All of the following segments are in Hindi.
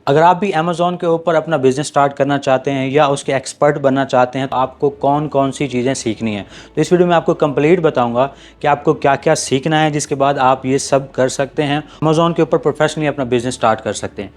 अगर आप भी अमेज़ॉन के ऊपर अपना बिज़नेस स्टार्ट करना चाहते हैं या उसके एक्सपर्ट बनना चाहते हैं तो आपको कौन कौन सी चीज़ें सीखनी है, तो इस वीडियो में आपको कंप्लीट बताऊंगा कि आपको क्या क्या सीखना है, जिसके बाद आप ये सब कर सकते हैं, अमेज़ॉन के ऊपर प्रोफेशनली अपना बिज़नेस स्टार्ट कर सकते हैं।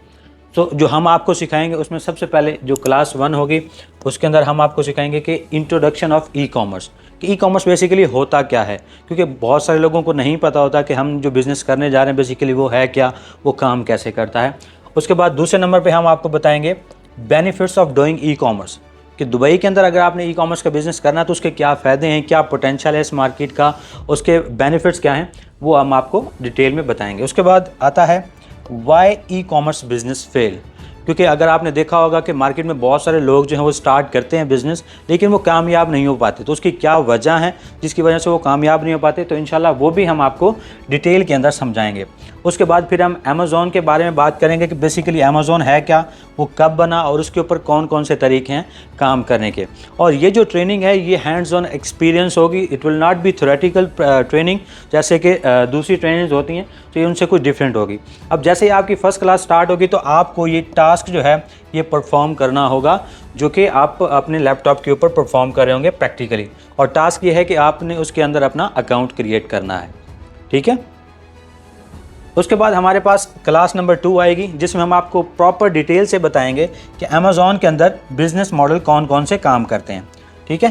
तो जो हम आपको सिखाएंगे उसमें सबसे पहले जो क्लास 1 होगी उसके अंदर हम आपको सिखाएंगे कि इंट्रोडक्शन ऑफ ई कॉमर्स, कि ई कॉमर्स बेसिकली होता क्या है, क्योंकि बहुत सारे लोगों को नहीं पता होता कि हम जो बिज़नेस करने जा रहे हैं बेसिकली वो है क्या, वो काम कैसे करता है। उसके बाद दूसरे नंबर पे हम आपको बताएंगे benefits of doing e commerce, कि दुबई के अंदर अगर आपने ई कॉमर्स का बिज़नेस करना है तो उसके क्या फ़ायदे हैं, क्या पोटेंशियल है इस मार्केट का, उसके बेनिफिट्स क्या हैं, वो हम आपको डिटेल में बताएंगे। उसके बाद आता है why e commerce business fail, क्योंकि अगर आपने देखा होगा कि मार्केट में बहुत सारे लोग जो हैं वो स्टार्ट करते हैं बिज़नेस लेकिन वो कामयाब नहीं हो पाते, तो उसकी क्या वजह है जिसकी वजह से वो कामयाब नहीं हो पाते, तो इंशाल्लाह वो भी हम आपको डिटेल के अंदर समझाएंगे। उसके बाद फिर हम अमेज़ॉन के बारे में बात करेंगे कि बेसिकली अमेज़ॉन है क्या, वो कब बना और उसके ऊपर कौन कौन से तरीके हैं काम करने के। और ये जो ट्रेनिंग है ये हैंड्स ऑन एक्सपीरियंस होगी, it will not be theoretical training जैसे कि दूसरी ट्रेनिंग्स होती हैं, तो ये उनसे कुछ डिफरेंट होगी। अब जैसे ही आपकी फ़र्स्ट क्लास स्टार्ट होगी तो आपको ये टास्क जो है ये परफॉर्म करना होगा, जो कि आप अपने लैपटॉप के ऊपर परफॉर्म कर रहे होंगे प्रैक्टिकली, और टास्क ये है कि आपने उसके अंदर अपना अकाउंट क्रिएट करना है, ठीक है। उसके बाद हमारे पास क्लास नंबर 2 आएगी जिसमें हम आपको प्रॉपर डिटेल से बताएंगे कि अमेज़ॉन के अंदर बिजनेस मॉडल कौन कौन से काम करते हैं, ठीक है।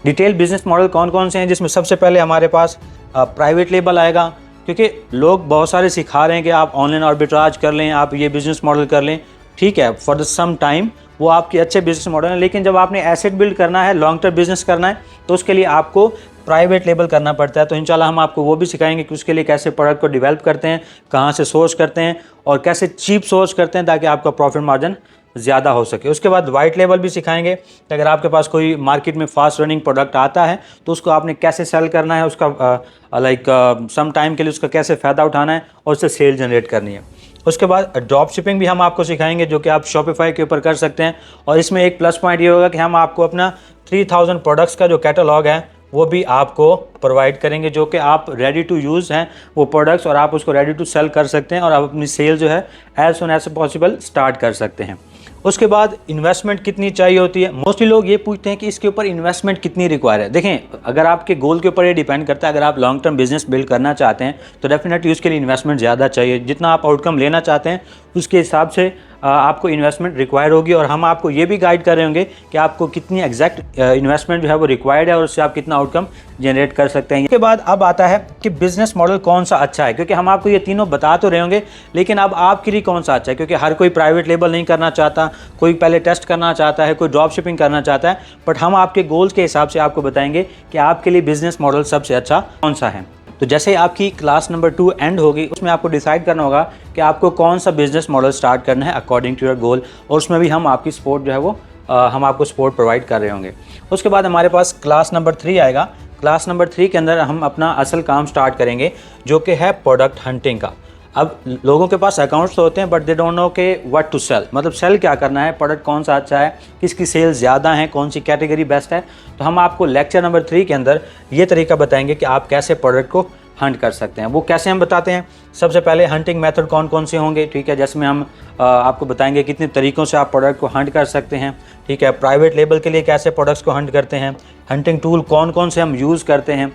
डिटेल बिजनेस मॉडल कौन कौन से हैं, जिसमें सबसे पहले हमारे पास प्राइवेट लेबल आएगा, क्योंकि लोग बहुत सारे सिखा रहे हैं कि आप ऑनलाइन आर्बिट्राज कर लें, आप ये बिज़नेस मॉडल कर लें, ठीक है, फॉर द सम टाइम वो आपके अच्छे बिजनेस मॉडल हैं, लेकिन जब आपने एसेट बिल्ड करना है, लॉन्ग टर्म बिजनेस करना है, तो उसके लिए आपको प्राइवेट लेबल करना पड़ता है। तो इंशाल्लाह हम आपको वो भी सिखाएंगे कि उसके लिए कैसे प्रोडक्ट को डेवलप करते हैं, कहाँ से सोर्स करते हैं और कैसे चीप सोर्स करते हैं ताकि आपका प्रॉफिट मार्जिन ज़्यादा हो सके। उसके बाद वाइट लेबल भी सिखाएंगे कि अगर आपके पास कोई मार्केट में फास्ट रनिंग प्रोडक्ट आता है तो उसको आपने कैसे सेल करना है, उसका सम टाइम के लिए उसका कैसे फ़ायदा उठाना है और उससे सेल जनरेट करनी है। उसके बाद ड्रॉप शिपिंग भी हम आपको सिखाएंगे जो कि आप शॉपिफाई के ऊपर कर सकते हैं, और इसमें एक प्लस पॉइंट ये होगा कि हम आपको अपना 3000 प्रोडक्ट्स का जो कैटलॉग है वो भी आपको प्रोवाइड करेंगे, जो कि आप रेडी टू यूज़ हैं वो प्रोडक्ट्स, और आप उसको रेडी टू सेल कर सकते हैं और आप अपनी सेल जो है as soon as possible start कर सकते हैं। उसके बाद इन्वेस्टमेंट कितनी चाहिए होती है, मोस्टली लोग ये पूछते हैं कि इसके ऊपर इन्वेस्टमेंट कितनी रिक्वायर है। देखें, अगर आपके गोल के ऊपर ये डिपेंड करता है, अगर आप लॉन्ग टर्म बिजनेस बिल्ड करना चाहते हैं तो डेफिनेटली उसके लिए इन्वेस्टमेंट ज़्यादा चाहिए, जितना आप आउटकम लेना चाहते हैं उसके हिसाब से आपको इन्वेस्टमेंट रिक्वायर होगी, और हम आपको ये भी गाइड कर रहे होंगे कि आपको कितनी एग्जैक्ट इन्वेस्टमेंट जो है वो रिक्वायर्ड है और उससे आप कितना आउटकम जनरेट कर सकते हैं। इसके बाद अब आता है कि बिजनेस मॉडल कौन सा अच्छा है, क्योंकि हम आपको ये तीनों बता तो रहे होंगे लेकिन अब आपके लिए कौन सा अच्छा है, क्योंकि हर कोई प्राइवेट लेबल नहीं करना चाहता, कोई पहले टेस्ट करना चाहता है, कोई ड्रॉप शिपिंग करना चाहता है, बट हम आपके गोल्स के हिसाब से आपको बताएंगे कि आपके लिए बिजनेस मॉडल सबसे अच्छा कौन सा है। तो जैसे ही आपकी क्लास नंबर 2 एंड होगी उसमें आपको डिसाइड करना होगा कि आपको कौन सा बिजनेस मॉडल स्टार्ट करना है अकॉर्डिंग टू योर गोल, और उसमें भी हम आपकी सपोर्ट जो है वो हम आपको सपोर्ट प्रोवाइड कर रहे होंगे। उसके बाद हमारे पास क्लास नंबर 3 आएगा। क्लास नंबर 3 के अंदर हम अपना असल काम स्टार्ट करेंगे जो कि है प्रोडक्ट हंटिंग का। अब लोगों के पास अकाउंट्स तो होते हैं बट दे डोंट नो के व्हाट टू सेल, मतलब सेल क्या करना है, प्रोडक्ट कौन सा अच्छा है, किसकी सेल ज़्यादा है, कौन सी कैटेगरी बेस्ट है। तो हम आपको लेक्चर नंबर 3 के अंदर ये तरीका बताएंगे कि आप कैसे प्रोडक्ट को हंट कर सकते हैं। वो कैसे हम बताते हैं, सबसे पहले हंटिंग मेथड कौन कौन से होंगे, ठीक है, जिसमें हम आपको बताएंगे कितने तरीक़ों से आप प्रोडक्ट को हंट कर सकते हैं, ठीक है, प्राइवेट लेबल के लिए कैसे प्रोडक्ट्स को हंट करते हैं, हंटिंग टूल कौन कौन से हम यूज़ करते हैं,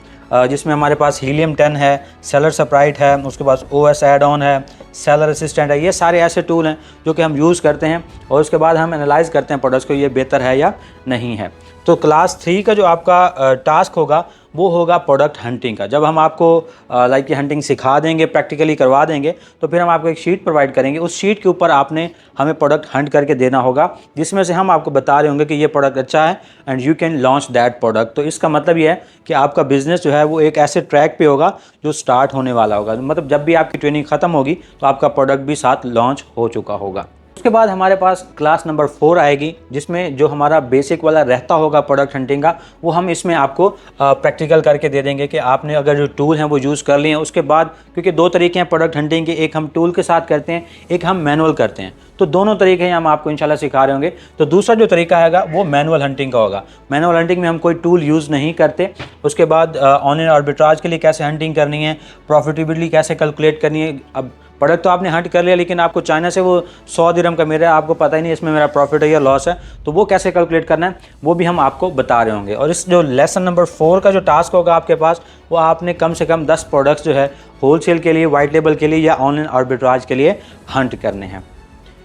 जिसमें हमारे पास हीलियम 10 है, सेलर सप्राइट है, उसके पास OS एड ऑन है, सेलर असिस्टेंट है, ये सारे ऐसे टूल हैं जो कि हम यूज़ करते हैं और उसके बाद हम एनालाइज़ करते हैं प्रोडक्ट्स को ये बेहतर है या नहीं है। तो क्लास 3 का जो आपका टास्क होगा वो होगा प्रोडक्ट हंटिंग का। जब हम आपको ये हंटिंग सिखा देंगे, प्रैक्टिकली करवा देंगे, तो फिर हम आपको एक शीट प्रोवाइड करेंगे, उस शीट के ऊपर आपने हमें प्रोडक्ट हंट करके देना होगा, जिसमें से हम आपको बता रहे होंगे कि ये प्रोडक्ट अच्छा है and you can launch that product. तो इसका मतलब ये है कि आपका बिजनेस जो है वो एक ऐसे ट्रैक पे होगा जो स्टार्ट होने वाला होगा, मतलब जब भी आपकी ट्रेनिंग ख़त्म होगी तो आपका प्रोडक्ट भी साथ लॉन्च हो चुका होगा। उसके बाद हमारे पास क्लास नंबर 4 आएगी जिसमें जो हमारा बेसिक वाला रहता होगा प्रोडक्ट हंटिंग का, वो हम इसमें आपको प्रैक्टिकल करके दे देंगे कि आपने अगर जो टूल हैं वो यूज़ कर लिए हैं। उसके बाद क्योंकि 2 तरीके हैं प्रोडक्ट हंटिंग के, एक हम टूल के साथ करते हैं, एक हम मैनुअल करते हैं, तो दोनों तरीके हम आपको इंशाल्लाह सिखा रहे होंगे। तो दूसरा जो तरीका आएगा वो मैनुअल हंटिंग का होगा। मैनुअल हंटिंग में हम कोई टूल यूज़ नहीं करते। उसके बाद ऑनलाइन आर्बिट्राज के लिए कैसे हंटिंग करनी है, प्रॉफिटेबिलिटी कैसे कैलकुलेट करनी है। अब प्रोडक्ट तो आपने हंट कर लिया, लेकिन आपको चाइना से वो 100 दिरहम का मिल रहा है, आपको पता ही नहीं इसमें मेरा प्रॉफिट है या लॉस है, तो वो कैसे कैलकुलेट करना है वो भी हम आपको बता रहे होंगे। और इस जो लेसन नंबर 4 का जो टास्क होगा आपके पास, वो आपने कम से कम 10 प्रोडक्ट्स जो है होलसेल के लिए, वाइट लेबल के लिए या ऑनलाइन आर्बिट्राज के लिए हंट करने हैं,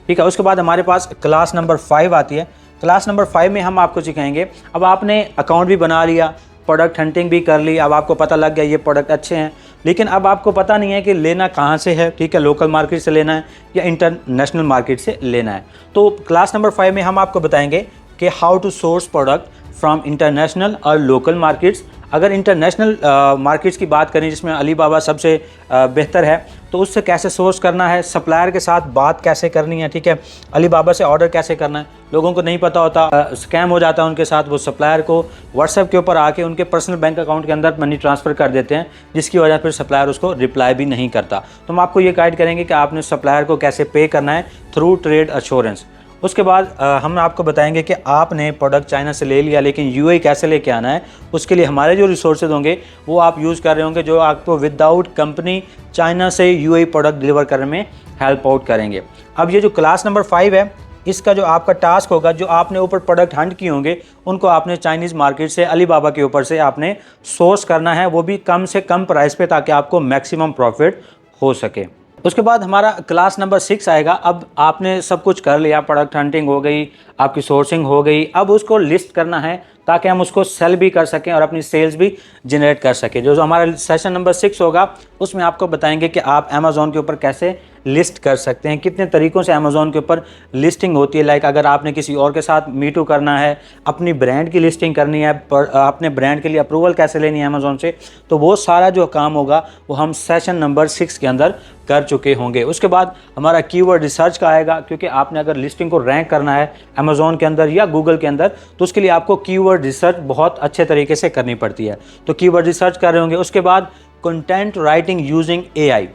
ठीक है। उसके बाद हमारे पास क्लास नंबर 5 आती है। क्लास नंबर 5 में हम आपको सिखाएंगे, अब आपने अकाउंट भी बना लिया, प्रोडक्ट हंटिंग भी कर ली, अब आपको पता लग गया ये प्रोडक्ट अच्छे हैं, लेकिन अब आपको पता नहीं है कि लेना कहाँ से है, ठीक है, लोकल मार्केट से लेना है या इंटरनेशनल मार्केट से लेना है। तो क्लास नंबर 5 में हम आपको बताएंगे कि how to source product from international और लोकल मार्केट्स। अगर इंटरनेशनल मार्केट्स की बात करें जिसमें अलीबाबा सबसे बेहतर है, तो उससे कैसे सोर्स करना है, सप्लायर के साथ बात कैसे करनी है, ठीक है, अलीबाबा से ऑर्डर कैसे करना है। लोगों को नहीं पता होता, स्कैम हो जाता है उनके साथ, वो सप्लायर को व्हाट्सएप के ऊपर आके उनके पर्सनल बैंक अकाउंट के अंदर मनी ट्रांसफ़र कर देते हैं, जिसकी वजह फिर सप्लायर उसको रिप्लाई भी नहीं करता। तो हम आपको ये गाइड करेंगे कि आपने सप्लायर को कैसे पे करना है थ्रू ट्रेड एश्योरेंस। उसके बाद हम आपको बताएंगे कि आपने प्रोडक्ट चाइना से ले लिया, लेकिन यूएई कैसे लेके आना है। उसके लिए हमारे जो रिसोर्सेज होंगे वो आप यूज़ कर रहे होंगे, जो आपको विदाउट कंपनी चाइना से यूएई प्रोडक्ट डिलीवर करने में हेल्प आउट करेंगे। अब ये जो क्लास नंबर 5 है, इसका जो आपका टास्क होगा, जो आपने ऊपर प्रोडक्ट हंट किए होंगे उनको आपने चाइनीज़ मार्केट से, अलीबाबा के ऊपर से आपने सोर्स करना है, वो भी कम से कम प्राइस पे, ताकि आपको मैक्सिमम प्रॉफिट हो सके। उसके बाद हमारा क्लास नंबर 6 आएगा। अब आपने सब कुछ कर लिया, प्रोडक्ट हंटिंग हो गई, आपकी सोर्सिंग हो गई, अब उसको लिस्ट करना है ताकि हम उसको सेल भी कर सकें और अपनी सेल्स भी जनरेट कर सकें। जो हमारा सेशन नंबर 6 होगा उसमें आपको बताएंगे कि आप अमेज़ॉन के ऊपर कैसे लिस्ट कर सकते हैं, कितने तरीक़ों से अमेज़ॉन के ऊपर लिस्टिंग होती है। लाइक अगर आपने किसी और के साथ मीटू करना है, अपनी ब्रांड की लिस्टिंग करनी है, अपने ब्रांड के लिए अप्रूवल कैसे लेनी है अमेज़ॉन से, तो वो सारा जो काम होगा वो हम सेशन नंबर 6 के अंदर कर चुके होंगे। उसके बाद हमारा कीवर्ड रिसर्च का आएगा, क्योंकि आपने अगर लिस्टिंग को रैंक करना है अमेज़ॉन के अंदर या गूगल के अंदर, तो उसके लिए आपको कीवर्ड रिसर्च बहुत अच्छे तरीके से करनी पड़ती है। तो कीवर्ड रिसर्च कर रहे होंगे। उसके बाद कंटेंट राइटिंग यूजिंग एआई।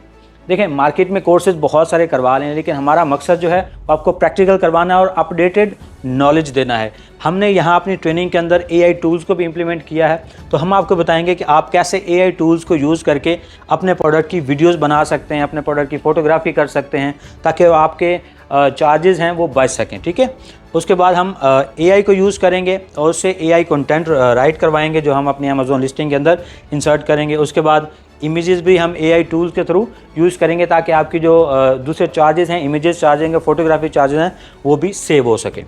देखें, मार्केट में कोर्सेज बहुत सारे करवा रहे हैं, लेकिन हमारा मकसद जो है वो आपको प्रैक्टिकल करवाना है और अपडेटेड नॉलेज देना है। हमने यहाँ अपनी ट्रेनिंग के अंदर एआई टूल्स को भी इम्प्लीमेंट किया है, तो हम आपको बताएंगे कि आप कैसे एआई टूल्स को यूज़ करके अपने प्रोडक्ट की वीडियोस बना सकते हैं, अपने प्रोडक्ट की फ़ोटोग्राफी कर सकते हैं, ताकि आपके चार्जेस हैं वो बच सकें, ठीक है। उसके बाद हम एआई को यूज़ करेंगे और उससे एआई कंटेंट राइट करवाएंगे, जो हम अपनी अमेज़ॉन लिस्टिंग के अंदर इंसर्ट करेंगे। उसके बाद इमेजेस भी हम एआई टूल्स के थ्रू यूज़ करेंगे, ताकि आपकी जो दूसरे चार्जेस हैं, इमेजेस चार्जेस हैं, फोटोग्राफी चार्जेस हैं, वो भी सेव हो सके।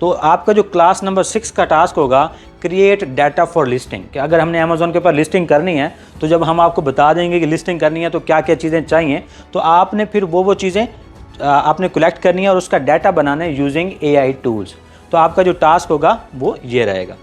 तो आपका जो क्लास नंबर 6 का टास्क होगा, क्रिएट डाटा फॉर लिस्टिंग, कि अगर हमने अमेज़ॉन के ऊपर लिस्टिंग करनी है, तो जब हम आपको बता देंगे कि लिस्टिंग करनी है तो क्या क्या चीज़ें चाहिए, तो आपने फिर वो चीज़ें आपने कलेक्ट करनी है और उसका डाटा बनाना है यूजिंग एआई टूल्स। तो आपका जो टास्क होगा वो ये रहेगा।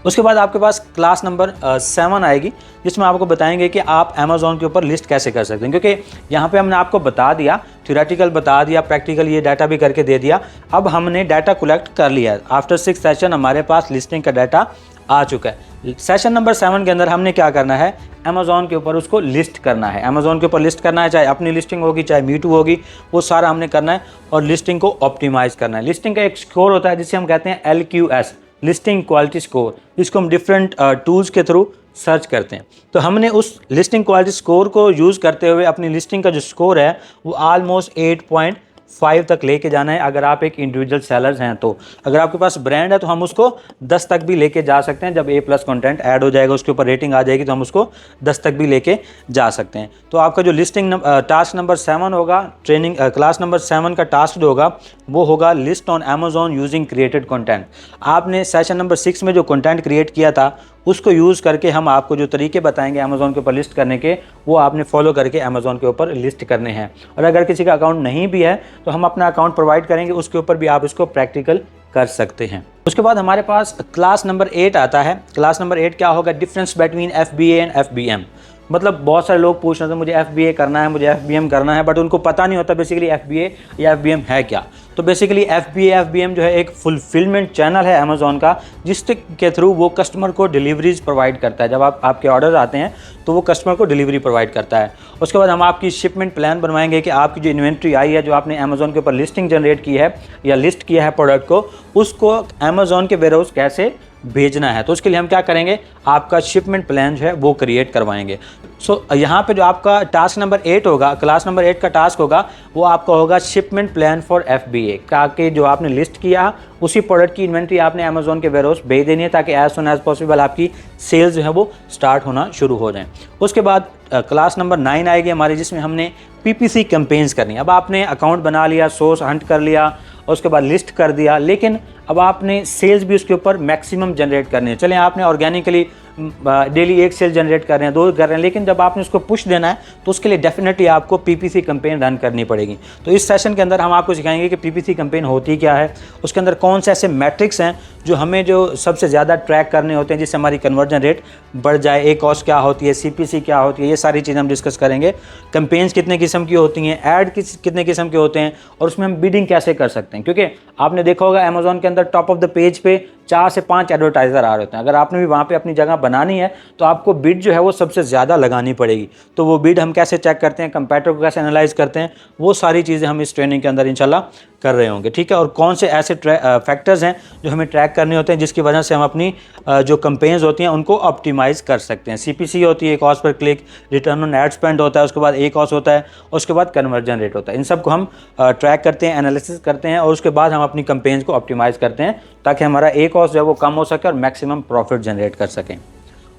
उसके बाद आपके पास क्लास नंबर 7 आएगी, जिसमें आपको बताएंगे कि आप अमेज़ॉन के ऊपर लिस्ट कैसे कर सकते हैं। क्योंकि यहाँ पे हमने आपको बता दिया, थ्योरेटिकल बता दिया, प्रैक्टिकल ये डाटा भी करके दे दिया। अब हमने डाटा कलेक्ट कर लिया है। आफ्टर 6 सेशन हमारे पास लिस्टिंग का डाटा आ चुका है। सेशन नंबर 7 के अंदर हमने क्या करना है, अमेज़ॉन के ऊपर उसको लिस्ट करना है। अमेज़ॉन के ऊपर लिस्ट करना है, चाहे अपनी लिस्टिंग होगी चाहे मीटू होगी, वो सारा हमने करना है और लिस्टिंग को ऑप्टिमाइज़ करना है। लिस्टिंग का एक स्कोर होता है जिसे हम कहते हैं LQS, लिस्टिंग क्वालिटी स्कोर, जिसको हम डिफरेंट टूल्स के थ्रू सर्च करते हैं। तो हमने उस लिस्टिंग क्वालिटी स्कोर को यूज़ करते हुए अपनी लिस्टिंग का जो स्कोर है वो ऑलमोस्ट 8.5 तक लेके जाना है। अगर आप एक इंडिविजुअल सेलर्स हैं, तो अगर आपके पास ब्रांड है तो हम उसको 10 तक भी लेके जा सकते हैं। जब A+ कंटेंट ऐड हो जाएगा, उसके ऊपर रेटिंग आ जाएगी, तो हम उसको 10 तक भी लेके जा सकते हैं। तो आपका जो लिस्टिंग टास्क नंबर 7 होगा, ट्रेनिंग क्लास नंबर 7 का टास्क जो होगा वो होगा list on Amazon using created content. आपने सेशन नंबर 6 में जो कंटेंट क्रिएट किया था उसको यूज़ करके हम आपको जो तरीके बताएंगे अमेज़ॉन के ऊपर लिस्ट करने के, वो आपने फॉलो करके अमेज़ॉन के ऊपर लिस्ट करने हैं। और अगर किसी का अकाउंट नहीं भी है तो हम अपना अकाउंट प्रोवाइड करेंगे, उसके ऊपर भी आप इसको प्रैक्टिकल कर सकते हैं। उसके बाद हमारे पास क्लास नंबर 8 आता है। क्लास नंबर 8 क्या होगा, difference between FBA and FBM। मतलब बहुत सारे लोग पूछ रहे थे मुझे FBA करना है, मुझे FBM करना है, बट उनको पता नहीं होता बेसिकली FBA या FBM है क्या। तो बेसिकली FBA FBM जो है एक फुलफिलमेंट चैनल है अमेज़ॉन का, जिसके थ्रू वो कस्टमर को डिलीवरीज प्रोवाइड करता है। जब आपके ऑर्डर आते हैं तो वो कस्टमर को डिलीवरी प्रोवाइड करता है। उसके बाद हम आपकी शिपमेंट प्लान बनवाएंगे कि आपकी जो इन्वेंट्री आई है, जो आपने अमेज़ॉन के ऊपर लिस्टिंग जनरेट की है या लिस्ट किया है प्रोडक्ट को, उसको अमेज़ॉन के वेयरहाउस कैसे भेजना है, तो उसके लिए हम क्या करेंगे, आपका शिपमेंट प्लान जो है वो क्रिएट करवाएंगे। यहाँ पे जो आपका टास्क नंबर 8 होगा, क्लास नंबर 8 का टास्क होगा, वो आपका होगा शिपमेंट प्लान फॉर FBA, ताकि जो आपने लिस्ट किया उसी प्रोडक्ट की इन्वेंट्री आपने अमेजोन के वेयरहाउस भेज देनी है, ताकि एज सुन एज पॉसिबल आपकी सेल्स जो है वो स्टार्ट होना शुरू हो जाए। उसके बाद क्लास नंबर 9 आएगी हमारी, जिसमें हमने PPC कैंपेन्स करनी है। अब आपने अकाउंट बना लिया, सोर्स हंट कर लिया और उसके बाद लिस्ट कर दिया, लेकिन अब आपने सेल्स भी उसके ऊपर मैक्सिमम जनरेट करनी है। चलें आपने ऑर्गेनिकली डेली 1 सेल जनरेट कर रहे हैं, 2 कर रहे हैं, लेकिन जब आपने उसको पुश देना है तो उसके लिए डेफिनेटली आपको PPC कैंपेन रन करनी पड़ेगी। तो इस सेशन के अंदर हम आपको सिखाएंगे कि PPC कैंपेन होती क्या है, उसके अंदर कौन से ऐसे मैट्रिक्स हैं जो हमें जो सबसे ज़्यादा ट्रैक करने होते हैं जिससे हमारी कन्वर्जन रेट बढ़ जाए, ACOS क्या होती है, CPC क्या होती है, ये सारी चीज़ें हम डिस्कस करेंगे। कैंपेन्स कितने किस्म की होती हैं, ऐड कितने किस्म के होते हैं, और उसमें हम बिडिंग कैसे कर सकते हैं, क्योंकि आपने देखा होगा अमेजोन के अंदर टॉप ऑफ द पेज पे 4 से 5 एडवर्टाइज़र आ रहे होते हैं। अगर आपने भी वहाँ पे अपनी जगह बनानी है तो आपको बिड जो है वो सबसे ज़्यादा लगानी पड़ेगी। तो वो बिड हम कैसे चेक करते हैं, कंपैरेटर को कैसे एनालाइज करते हैं, वो सारी चीज़ें हम इस ट्रेनिंग के अंदर इंशाल्लाह कर रहे होंगे, ठीक है। और कौन से ऐसे फैक्टर्स हैं जो हमें ट्रैक करने होते हैं जिसकी वजह से हम अपनी जो कैंपेन्स होती हैं उनको ऑप्टिमाइज़ कर सकते हैं। CPC होती है, cost per click, return on ad spend होता है, उसके बाद ACOS होता है, उसके बाद कन्वर्जन रेट होता है। इन सब को हम ट्रैक करते हैं, एनालिसिस करते हैं, और उसके बाद हम अपनी कैंपेन्स को ऑप्टिमाइज़ करते हैं ताकि हमारा ACOS जो है वो कम हो सके और मैक्सिमम प्रॉफिट जनरेट कर सकें।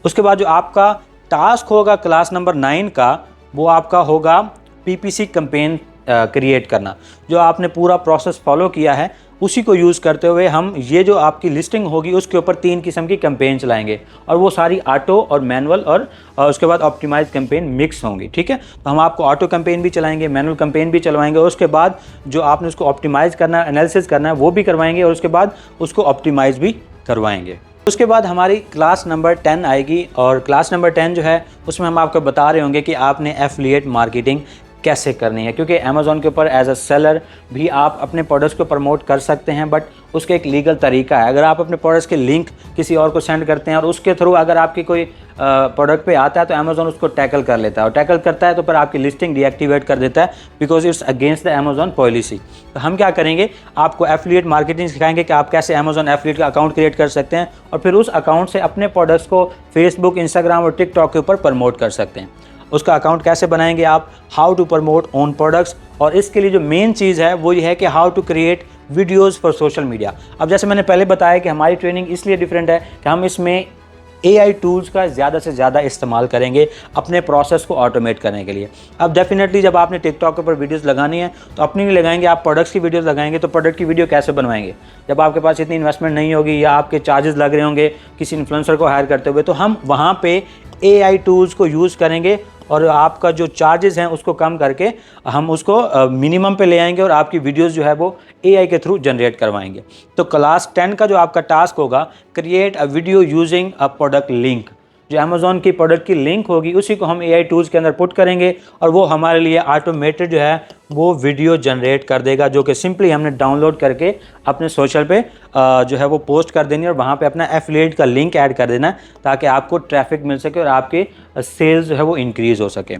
उसके बाद जो आपका टास्क होगा क्लास नंबर 9 का, वो आपका होगा PPC कैंपेन क्रिएट करना। जो आपने पूरा प्रोसेस फॉलो किया है उसी को यूज़ करते हुए हम ये जो आपकी लिस्टिंग होगी उसके ऊपर 3 किस्म की कैंपेन चलाएंगे, और वो सारी ऑटो और मैनुअल और उसके बाद ऑप्टिमाइज कैंपेन मिक्स होंगी, ठीक है। तो हम आपको ऑटो कैंपेन भी चलाएंगे, मैनुअल कैंपेन भी चलवाएंगे, और उसके बाद जो आपने उसको ऑप्टिमाइज करना है, एनालिसिस करना है, वो भी करवाएंगे, और उसके बाद उसको ऑप्टिमाइज भी करवाएंगे। उसके बाद हमारी क्लास नंबर 10 आएगी, और क्लास नंबर 10 जो है उसमें हम आपको बता रहे होंगे कि आपने एफिलिएट मार्केटिंग कैसे करनी है, क्योंकि अमेज़ॉन के ऊपर एज अ सेलर भी आप अपने प्रोडक्ट्स को प्रमोट कर सकते हैं, बट उसका एक लीगल तरीका है। अगर आप अपने प्रोडक्ट्स के लिंक किसी और को सेंड करते हैं और उसके थ्रू अगर आपकी कोई प्रोडक्ट पे आता है तो अमेज़ॉन उसको टैकल कर लेता है, और टैकल करता है तो फिर आपकी लिस्टिंग डीएक्टिवेट कर देता है, because it's against the Amazon policy. तो हम क्या करेंगे, आपको एफिलिएट मार्केटिंग सिखाएंगे कि आप कैसे अमेज़ॉन एफिलिएट का अकाउंट क्रिएट कर सकते हैं, और फिर उस अकाउंट से अपने प्रोडक्ट्स को फेसबुक, इंस्टाग्राम और टिकटॉक के ऊपर प्रमोट कर सकते हैं। उसका अकाउंट कैसे बनाएंगे आप, how to promote own products, और इसके लिए जो मेन चीज़ है वो ये है कि how to create videos for social media. अब जैसे मैंने पहले बताया कि हमारी ट्रेनिंग इसलिए डिफरेंट है कि हम इसमें AI टूल्स का ज़्यादा से ज़्यादा इस्तेमाल करेंगे अपने प्रोसेस को ऑटोमेट करने के लिए। अब डेफिनेटली जब आपने टिकटॉक के ऊपर वीडियोस लगानी है तो अपनी नहीं लगाएंगे, आप प्रोडक्ट्स की वीडियोस लगाएंगे, तो प्रोडक्ट की वीडियो कैसे बनवाएंगे जब आपके पास इतनी इन्वेस्टमेंट नहीं होगी या आपके चार्जेस लग रहे होंगे किसी इन्फ्लुएंसर को हायर करते हुए। तो हम वहाँ पे AI टूल्स को यूज़ करेंगे और आपका जो चार्जेस हैं उसको कम करके हम उसको मिनिमम पे ले आएंगे और आपकी वीडियोस जो है वो AI के थ्रू जनरेट करवाएंगे। तो क्लास 10 का जो आपका टास्क होगा, create a video using a product link. जो अमेज़ॉन की प्रोडक्ट की लिंक होगी उसी को हम AI टूल्स के अंदर पुट करेंगे और वो हमारे लिए ऑटोमेटेड जो है वो वीडियो जनरेट कर देगा, जो कि सिंपली हमने डाउनलोड करके अपने सोशल पे जो है वो पोस्ट कर देनी है और वहाँ पे अपना एफिलिएट का लिंक ऐड कर देना है ताकि आपको ट्रैफिक मिल सके और आपके सेल्स जो है वो इंक्रीज़ हो सके।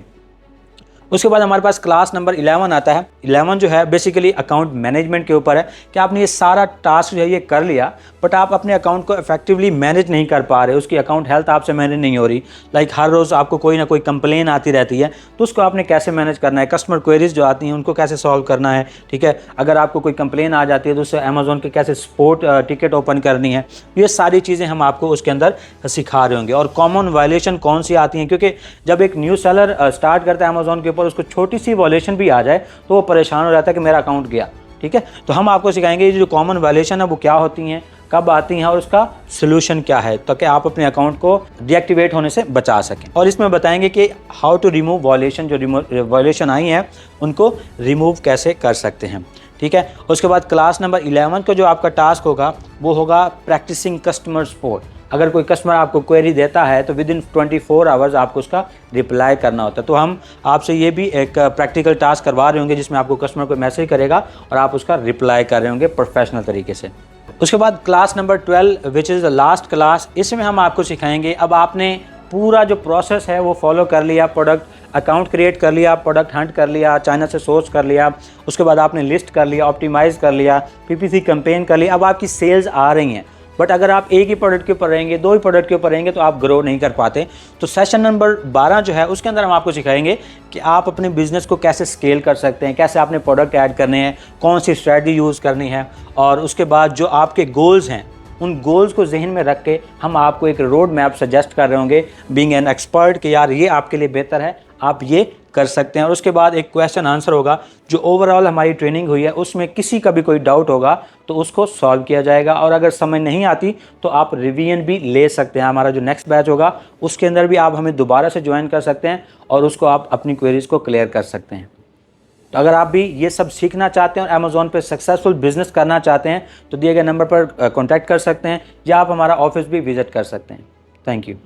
उसके बाद हमारे पास क्लास नंबर 11 आता है। 11 जो है बेसिकली अकाउंट मैनेजमेंट के ऊपर है कि आपने ये सारा टास्क जो है ये कर लिया, बट आप अपने अकाउंट को इफेक्टिवली मैनेज नहीं कर पा रहे, उसकी अकाउंट हेल्थ आपसे मैनेज नहीं हो रही। लाइक हर रोज़ आपको कोई ना कोई कंप्लेन आती रहती है, तो उसको आपने कैसे मैनेज करना है, कस्टमर क्वेरीज जो आती हैं उनको कैसे सॉल्व करना है, ठीक है। अगर आपको कोई कंप्लेन आ जाती है तो उससे अमेज़ॉन के कैसे सपोर्ट टिकट ओपन करनी है, ये सारी चीज़ें हम आपको उसके अंदर सिखा रहे होंगे। और कॉमन वायलेशन कौन सी आती हैं, क्योंकि जब एक न्यू सेलर स्टार्ट करता है अमेज़ॉन के ऊपर, उसको छोटी सी वायलेशन भी आ जाए तो वो परेशान हो जाता है कि मेरा अकाउंट गया, ठीक है। तो हम आपको सिखाएंगे ये जो कॉमन वायलेशन है वो क्या होती हैं, कब आती हैं और उसका सोल्यूशन क्या है, ताकि आप अपने अकाउंट को डीएक्टिवेट होने से बचा सकें। और इसमें बताएंगे कि हाउ टू रिमूव वायलेशन, जो वायलेशन आई हैं उनको रिमूव कैसे कर सकते हैं, ठीक है। उसके बाद क्लास नंबर 11 का जो आपका टास्क होगा वो होगा प्रैक्टिसिंग कस्टमर सपोर्ट। अगर कोई कस्टमर आपको क्वेरी देता है तो विद इन 24 आवर्स आपको उसका रिप्लाई करना होता है। तो हम आपसे ये भी एक प्रैक्टिकल टास्क करवा रहे होंगे जिसमें आपको कस्टमर को मैसेज करेगा और आप उसका रिप्लाई कर रहे होंगे प्रोफेशनल तरीके से। उसके बाद class number 12 which is the last class, इसमें हम आपको सिखाएंगे, अब आपने पूरा जो प्रोसेस है वो फॉलो कर लिया, प्रोडक्ट अकाउंट क्रिएट कर लिया, प्रोडक्ट हंट कर लिया, चाइना से सोर्स कर लिया, उसके बाद आपने लिस्ट कर लिया, ऑप्टिमाइज़ कर लिया, PPC कैंपेन कर लिया, अब आपकी सेल्स आ रही हैं। बट अगर आप एक ही प्रोडक्ट के ऊपर रहेंगे, 2 ही प्रोडक्ट के ऊपर रहेंगे तो आप ग्रो नहीं कर पाते। तो सेशन नंबर 12 जो है उसके अंदर हम आपको सिखाएंगे कि आप अपने बिजनेस को कैसे स्केल कर सकते हैं, कैसे आपने प्रोडक्ट ऐड करने हैं, कौन सी स्ट्रैटेजी यूज़ करनी है, और उसके बाद जो आपके गोल्स हैं उन गोल्स को जहन में रख के हम आपको एक रोड मैप सजेस्ट कर रहे होंगे बीइंग एन एक्सपर्ट कि यार ये आपके लिए बेहतर है, आप ये कर सकते हैं। और उसके बाद एक क्वेश्चन आंसर होगा, जो ओवरऑल हमारी ट्रेनिंग हुई है उसमें किसी का भी कोई डाउट होगा तो उसको सॉल्व किया जाएगा, और अगर समझ नहीं आती तो आप रिवीजन भी ले सकते हैं। हमारा जो नेक्स्ट बैच होगा उसके अंदर भी आप हमें दोबारा से ज्वाइन कर सकते हैं और उसको आप अपनी क्वेरीज को क्लियर कर सकते हैं। तो अगर आप भी ये सब सीखना चाहते हैं और अमेज़ॉन पे सक्सेसफुल बिजनेस करना चाहते हैं तो दिए गए नंबर पर कॉन्टैक्ट कर सकते हैं, या आप हमारा ऑफिस भी विजिट कर सकते हैं। Thank you.